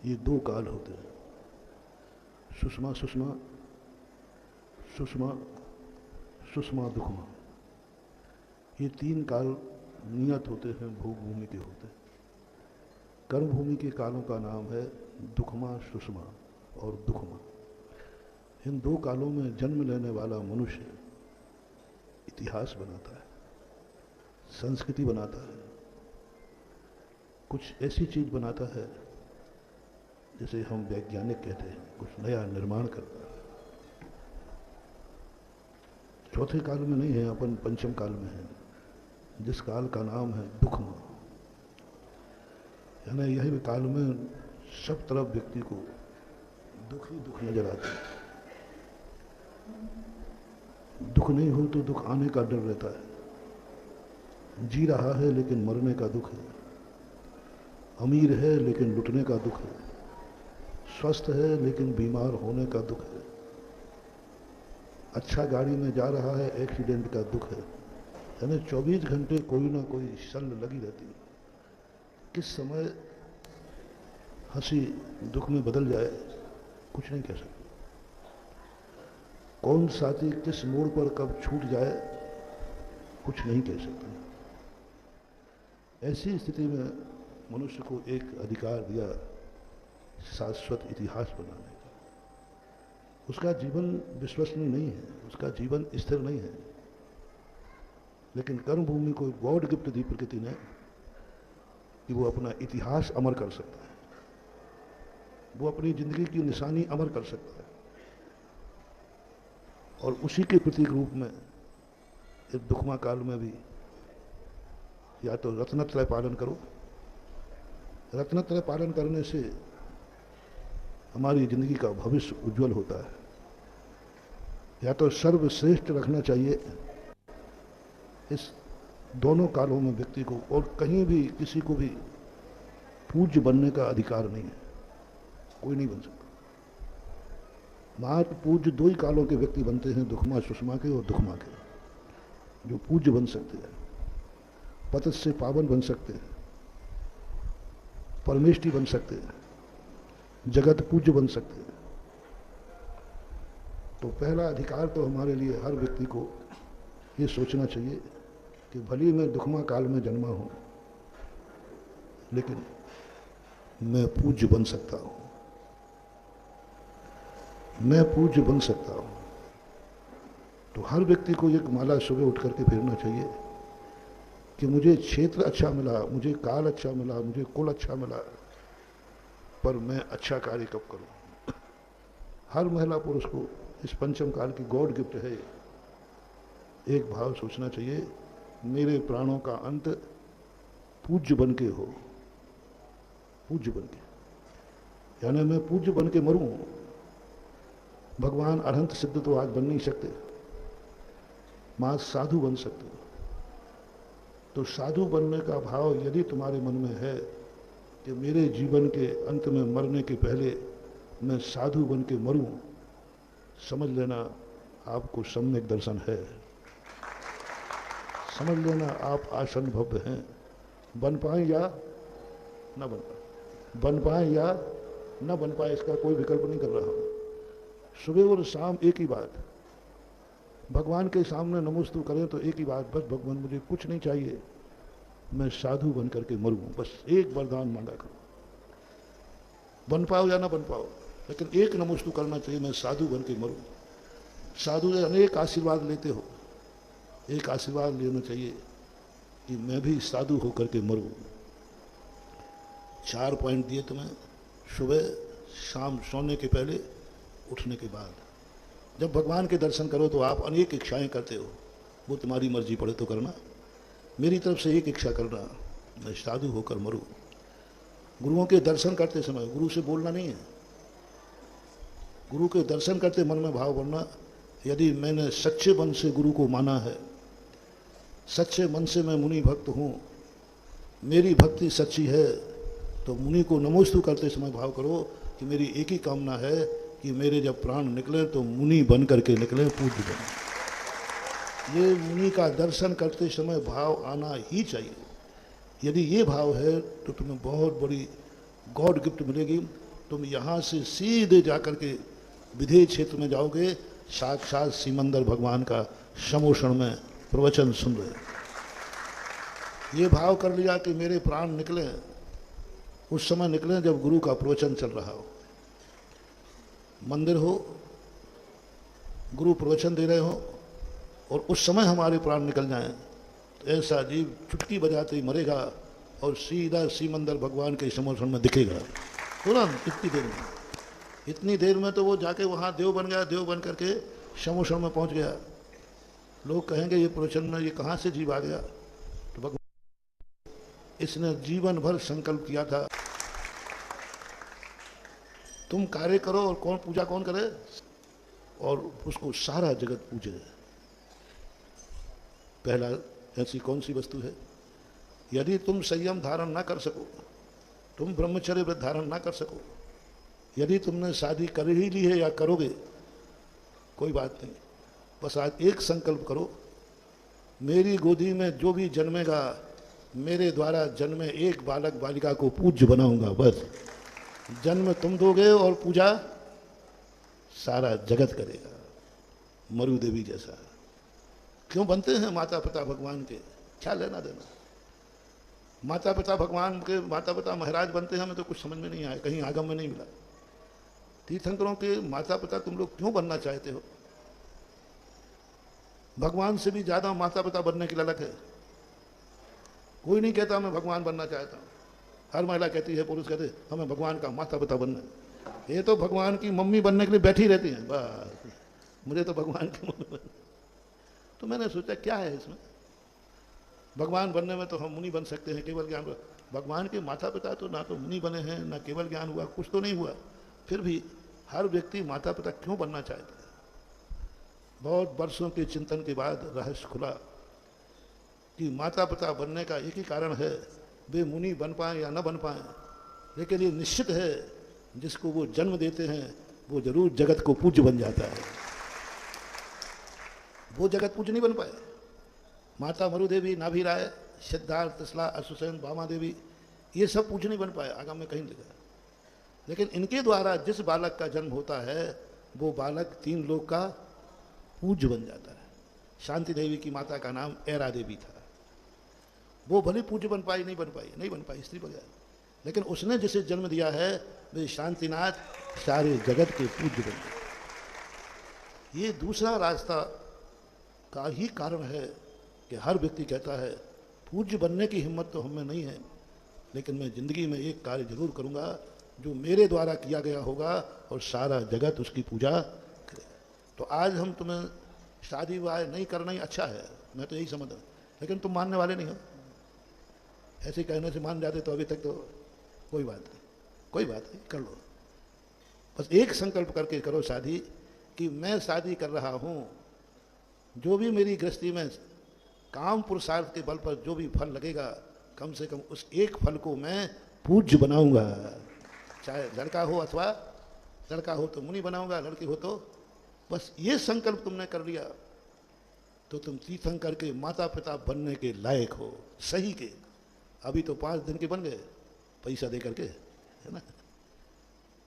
ये दो काल होते हैं, सुषमा सुषमा, सुषमा सुषमा दुखमा। ये तीन काल नियत होते हैं, भोग भूमि के होते हैं। कर्म भूमि के कालों का नाम है दुखमा, सुषमा और दुखमा। इन दो कालों में जन्म लेने वाला मनुष्य इतिहास बनाता है, संस्कृति बनाता है, कुछ ऐसी चीज बनाता है जिसे हम वैज्ञानिक कहते हैं, कुछ नया निर्माण करता है। चौथे काल में नहीं है, अपन पंचम काल में है, जिस काल का नाम है दुखमा। यानी यही काल में सब तरफ व्यक्ति को दुख ही दुख नजर आता है। दुख नहीं हो तो दुख आने का डर रहता है। जी रहा है लेकिन मरने का दुख है, अमीर है लेकिन लुटने का दुख है, स्वस्थ है लेकिन बीमार होने का दुख है, अच्छा गाड़ी में जा रहा है एक्सीडेंट का दुख है। यानी 24 घंटे कोई ना कोई शल्य लगी रहती है। किस समय हंसी दुख में बदल जाए कुछ नहीं कह सकते। कौन साथी किस मोड़ पर कब छूट जाए कुछ नहीं कह सकते। ऐसी स्थिति में मनुष्य को एक अधिकार दिया शाश्वत इतिहास बनाने का। उसका जीवन विश्वसनीय नहीं है, उसका जीवन स्थिर नहीं है, लेकिन कर्म भूमि को गॉड गिफ्ट दी प्रकृति ने कि वो अपना इतिहास अमर कर सकता है, वो अपनी जिंदगी की निशानी अमर कर सकता है। और उसी के प्रतीक रूप में इस दुखमा काल में भी या तो रत्नत्रय पालन करो। रत्नत्रय पालन करने से हमारी जिंदगी का भविष्य उज्जवल होता है। या तो सर्वश्रेष्ठ रखना चाहिए इस दोनों कालों में व्यक्ति को, और कहीं भी किसी को भी पूज्य बनने का अधिकार नहीं है, कोई नहीं बन सकता। मात्र पूज्य दो ही कालों के व्यक्ति बनते हैं, दुखमा सुषमा के और दुखमा के, जो पूज्य बन सकते हैं, पतत से पावन बन सकते हैं, परमेष्टि बन सकते हैं, जगत पूज्य बन सकते हैं। तो पहला अधिकार तो हमारे लिए हर व्यक्ति को ये सोचना चाहिए कि भले मैं दुखमा काल में जन्मा हूं, लेकिन मैं पूज्य बन सकता हूं, मैं पूज्य बन सकता हूं। तो हर व्यक्ति को एक माला सुबह उठ करके फेरना चाहिए कि मुझे क्षेत्र अच्छा मिला, मुझे काल अच्छा मिला, मुझे कुल अच्छा मिला, पर मैं अच्छा कार्य कब करूं। हर महिला पुरुष को इस पंचम काल की गॉड गिफ्ट है, एक भाव सोचना चाहिए, मेरे प्राणों का अंत पूज्य बन के हो, पूज्य बन के। यानी मैं पूज्य बन के मरूं। भगवान अरहंत सिद्ध तो आज बन नहीं सकते, मां साधु बन सकते। तो साधु बनने का भाव यदि तुम्हारे मन में है कि मेरे जीवन के अंत में मरने के पहले मैं साधु बन के मरूं, समझ लेना आपको सम्यक दर्शन है, समझ लेना आप आसन भव्य हैं। बन पाए या न बन पाए, बन पाए या न बन पाए, इसका कोई विकल्प नहीं कर रहा हूं। सुबह और शाम एक ही बात, भगवान के सामने नमोस्तु करें तो एक ही बात, बस भगवान मुझे कुछ नहीं चाहिए, मैं साधु बन करके मरूं, बस एक वरदान मांगा करो। बन पाओ या ना बन पाओ, लेकिन एक नमोस्तु करना चाहिए, मैं साधु बन के मरूं। साधु से अनेक आशीर्वाद लेते हो, एक आशीर्वाद लेना चाहिए कि मैं भी साधु होकर के मरूं। 4 पॉइंट दिए तुम्हें, सुबह शाम सोने के पहले, उठने के बाद। जब भगवान के दर्शन करो तो आप अनेक इच्छाएं करते हो, वो तुम्हारी मर्जी पड़े तो करना। मेरी तरफ से एक इच्छा करना, मैं साधु होकर मरूं। गुरुओं के दर्शन करते समय गुरु से बोलना नहीं है, गुरु के दर्शन करते मन में भाव बनना, यदि मैंने सच्चे मन से गुरु को माना है, सच्चे मन से मैं मुनि भक्त हूं, मेरी भक्ति सच्ची है, तो मुनि को नमोस्तु करते समय भाव करो कि मेरी एक ही कामना है कि मेरे जब प्राण निकले तो मुनि बन करके निकले, पूज्य बने। ये मुनि का दर्शन करते समय भाव आना ही चाहिए। यदि ये भाव है तो तुम्हें बहुत बड़ी गॉड गिफ्ट मिलेगी। तुम यहाँ से सीधे जाकर के विधेय क्षेत्र में जाओगे, साक्षात सीमंदर भगवान का समोषण में प्रवचन सुन रहे। ये भाव कर लिया कि मेरे प्राण निकले, उस समय निकले जब गुरु का प्रवचन चल रहा हो, मंदिर हो, गुरु प्रवचन दे रहे हो और उस समय हमारे प्राण निकल जाएं, तो ऐसा जीव चुटकी बजाते ही मरेगा और सीधा सीमंदर भगवान के समोषण में दिखेगा तुरंत। इतनी देर में तो वो जाके वहाँ देव बन गया, देव बन करके समोषण में पहुँच गया। लोग कहेंगे ये प्रवचन में ये कहाँ से जीव आ गया? तो भगवान इसने जीवन भर संकल्प किया था, तुम कार्य करो और कौन पूजा कौन करे, और उसको सारा जगत पूजे। पहला, ऐसी कौन सी वस्तु है? यदि तुम संयम धारण ना कर सको, तुम ब्रह्मचर्य व्रत धारण ना कर सको, यदि तुमने शादी कर ही ली है या करोगे, कोई बात नहीं, बस आज एक संकल्प करो, मेरी गोदी में जो भी जन्मेगा, मेरे द्वारा जन्मे एक बालक बालिका को पूज्य बनाऊंगा। बस जन्म तुम दोगे और पूजा सारा जगत करेगा। मरु देवी जैसा। क्यों बनते हैं माता पिता भगवान के? क्या लेना देना? माता पिता भगवान के, माता पिता महाराज बनते हैं, हमें तो कुछ समझ में नहीं आया, कहीं आगम में नहीं मिला। तीर्थंकरों के माता पिता तुम लोग क्यों बनना चाहते हो? भगवान से भी ज्यादा माता पिता बनने की ललक है। कोई नहीं कहता मैं भगवान बनना चाहता हूँ, हर महिला कहती है, पुरुष कहते हमें भगवान का माता पिता बनना है। ये तो भगवान की मम्मी बनने के लिए बैठी रहती हैं, बस मुझे तो भगवान की मम्मी बनना। तो मैंने सोचा क्या है इसमें? भगवान बनने में तो हम मुनि बन सकते हैं, केवल ज्ञान। भगवान के माता पिता तो ना तो मुनि बने हैं, ना केवल ज्ञान हुआ, कुछ तो नहीं हुआ। फिर भी हर व्यक्ति माता पिता क्यों बनना चाहता है? बहुत वर्षों के चिंतन के बाद रहस्य खुला कि माता पिता बनने का एक ही कारण है, वे मुनि बन पाए या न बन पाए, लेकिन ये निश्चित है जिसको वो जन्म देते हैं वो जरूर जगत को पूज्य बन जाता है। वो जगत पूज्य नहीं बन पाए। माता मरु देवी, नाभि राय, सिद्धार्थ, तसला, अश्वसेन, भामा देवी, ये सब पूज्य नहीं बन पाए, आगम में कहीं लिखा। लेकिन इनके द्वारा जिस बालक का जन्म होता है वो बालक तीन लोक का पूज्य बन जाता है। शांति देवी की माता का नाम ऐरा देवी था। वो भले पूज्य बन पाई, नहीं बन पाई, स्त्री बन गया, लेकिन उसने जिसे जन्म दिया है वे शांतिनाथ सारे जगत के पूज्य बन गए। ये दूसरा रास्ता का ही कारण है कि हर व्यक्ति कहता है पूज्य बनने की हिम्मत तो हमें नहीं है, लेकिन मैं जिंदगी में एक कार्य जरूर करूंगा जो मेरे द्वारा किया गया होगा और सारा जगत उसकी पूजा करेगा। तो आज हम तुम्हें शादी विवाह नहीं करना ही अच्छा है, मैं तो यही समझता हूँ, लेकिन तुम मानने वाले नहीं हो। ऐसे कहने से मान जाते तो अभी तक तो कोई बात नहीं, कर लो। बस एक संकल्प करके करो शादी कि मैं शादी कर रहा हूँ, जो भी मेरी गृहस्थी में काम पुरुषार्थ के बल पर जो भी फल लगेगा, कम से कम उस एक फल को मैं पूज्य बनाऊंगा। चाहे लड़का हो अथवा लड़का हो तो मुनि बनाऊंगा, लड़की हो तो। बस ये संकल्प तुमने कर लिया तो तुम तीर्थंकर के माता पिता बनने के लायक हो, सही के। अभी तो 5 दिन के बन गए पैसा दे करके, है ना।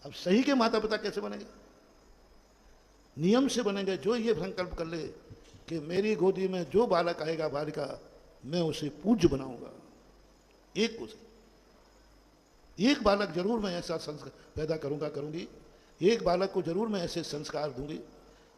अब सही के माता पिता कैसे बनेंगे? नियम से बनेंगे। जो ये संकल्प कर ले कि मेरी गोदी में जो बालक आएगा बालिका, मैं उसे पूज्य बनाऊंगा। एक को एक बालक जरूर मैं ऐसा संस्कार पैदा करूंगी, एक बालक को जरूर मैं ऐसे संस्कार दूंगी,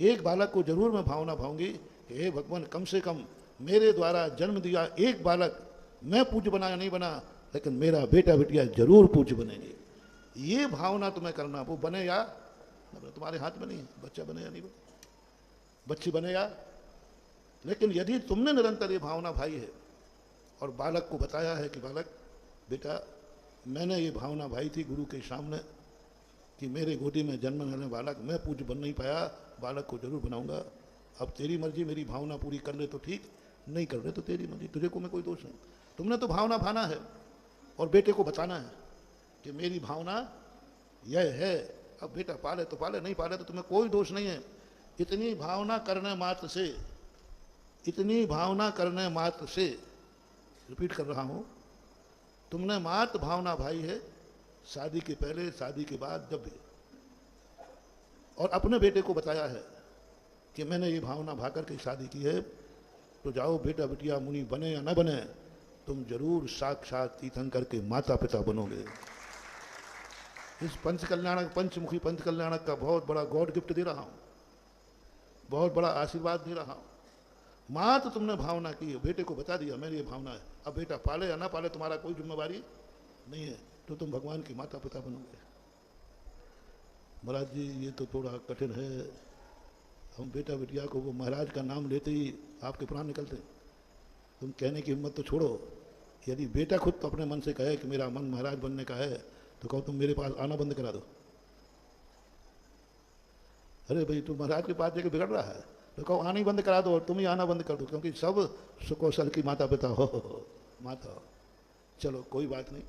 एक बालक को जरूर मैं भावना भाऊंगी कि हे भगवान, कम से कम मेरे द्वारा जन्म दिया एक बालक, मैं पूज्य बना या नहीं बना, लेकिन मेरा बेटा बेटिया जरूर पूज्य बनेंगे। ये भावना तुम्हें करना। वो बने या तुम्हारे हाथ में नहीं है, बच्चा बने या नहीं बने, बच्ची बने या, लेकिन यदि तुमने निरंतर ये भावना भाई है और बालक को बताया है कि बालक बेटा, मैंने ये भावना भाई थी गुरु के सामने कि मेरे गोदी में जन्म लेने बालक, मैं पूज्य बन नहीं पाया, बालक को जरूर बनाऊंगा। अब तेरी मर्जी, मेरी भावना पूरी कर ले तो ठीक, नहीं कर ले तो तेरी मर्जी, तुझे को मैं कोई दोष नहीं। तुमने तो भावना भाना है और बेटे को बताना है कि मेरी भावना यह है। अब बेटा पाले तो पाले, नहीं पाले तो तुम्हें कोई दोष नहीं है। इतनी भावना करने मात्र से, इतनी भावना करने मात्र से, रिपीट कर रहा हूं, तुमने मात्र भावना भाई है शादी के पहले, शादी के बाद, जब भी। और अपने बेटे को बताया है कि मैंने ये भावना भाकर के शादी की है, तो जाओ बेटा बिटिया मुनि बने या न बने, तुम जरूर साक्षात तीर्थंकर के माता पिता बनोगे। इस पंच कल्याणक, पंचमुखी पंच कल्याणक का बहुत बड़ा गॉड गिफ्ट दे रहा हूं, बहुत बड़ा आशीर्वाद दे रहा हूं। माँ तो तुमने भावना की, बेटे को बता दिया मेरी ये भावना है, अब बेटा पाले या ना पाले तुम्हारा कोई जिम्मेवारी नहीं है, तो तुम भगवान के माता पिता बनोगे। महाराज जी ये तो थोड़ा कठिन है, हम बेटा बिटिया को, वो महाराज का नाम लेते ही आपके प्राण निकलते। तुम कहने की हिम्मत तो छोड़ो, यदि बेटा खुद तो अपने मन से कहे कि मेरा मन महाराज बनने का है, तो कहो तुम मेरे पास आना बंद करा दो। अरे भाई तू महाराज के पास जाके बिगड़ रहा है, तो कहो आना ही बंद करा दो और तुम ही आना बंद कर दो, क्योंकि सब सुकौशल की माता पिता हो, माता हो। चलो कोई बात नहीं।